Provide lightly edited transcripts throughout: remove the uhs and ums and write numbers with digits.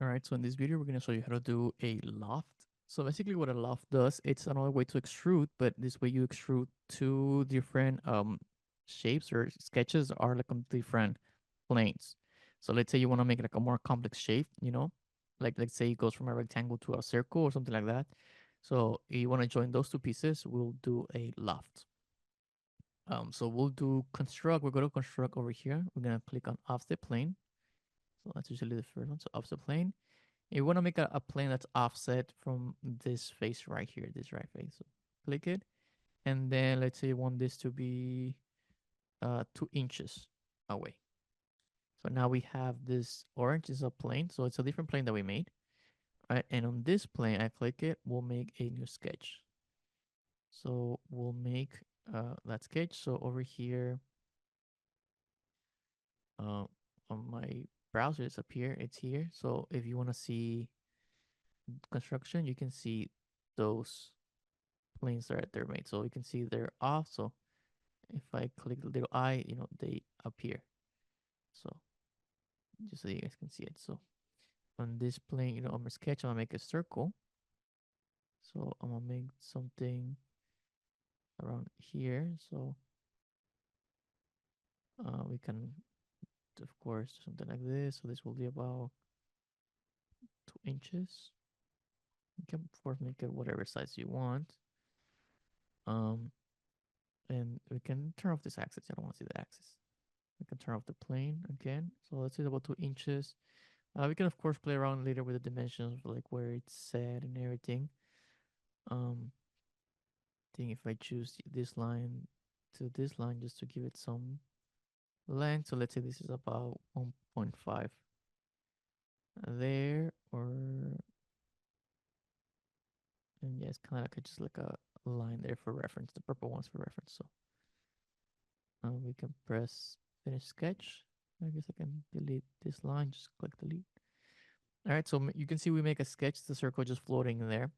All right, so in this video, we're going to show you how to do a loft. So basically what a loft does, it's another way to extrude, but this way you extrude two different shapes or sketches are like on different planes. So let's say you want to make like a more complex shape, like let's say it goes from a rectangle to a circle or something like that. So you want to join those two pieces, we'll do a loft. So we'll do construct, we're going to construct over here. We're going to click on offset plane. So that's usually the first one, so offset plane. You want to make a plane that's offset from this face right here, this right face. So click it, and then let's say you want this to be 2 inches away. So now we have this orange is a plane, so it's a different plane that we made, right? And on this plane, I click it, we'll make a new sketch. So we'll make that sketch. So over here, uh, on my browser, it's up here, it's here. So if you want to see construction, you can see those planes are they're made. So you can see they're off. So if I click the little eye, they appear. So just so you guys can see it. So on this plane, on my sketch, I'm gonna make a circle. So I'm gonna make something around here. So we can, of course, do something like this. So this will be about 2 inches. You can, of course, make it whatever size you want. Um, and we can turn off this axis. I don't want to see the axis. We can turn off the plane again. So let's say about 2 inches. We can of course play around later with the dimensions, like where it's set and everything. I think if I choose this line to this line just to give it some length, so let's say this is about 1.5 there, or and yeah, it's kind of like just like a line there for reference. The purple one's for reference. So we can press finish sketch. I guess I can delete this line. Just click delete. All right, so you can see we make a sketch. The circle just floating in there.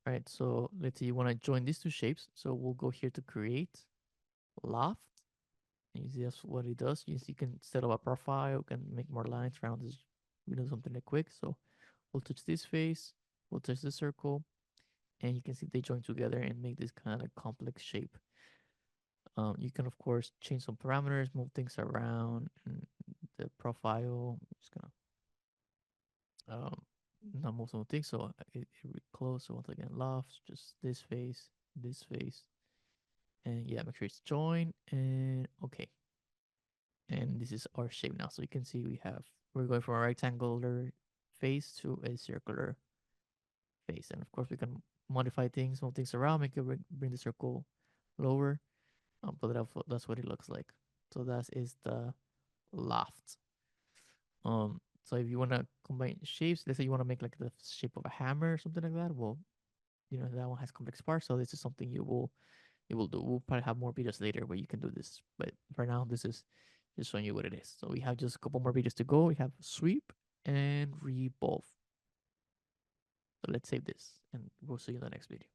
All right, so let's say you want to join these two shapes. So we'll go here to create loft. And you see that's what it does. You can set up a profile, can make more lines around this, something like quick. So we'll touch this face, we'll touch the circle, and you can see they join together and make this kind of complex shape. You can of course change some parameters, move things around, and the profile. I'm just gonna not move some things. So it close. So once again, loft, just this face, and yeah, make sure it's joined and okay. And this is our shape now. So you can see we're going from a rectangular face to a circular face. And of course we can modify things, move things around, make it bring the circle lower. But that's what it looks like. So that is the loft. So if you want to combine shapes, let's say you want to make like the shape of a hammer or something like that, well, that one has complex parts. So this is something you will do. We'll probably have more videos later where you can do this, but for now, this is just showing you what it is. So we have just a couple more videos to go. We have sweep and revolve. So let's save this, and we'll see you in the next video.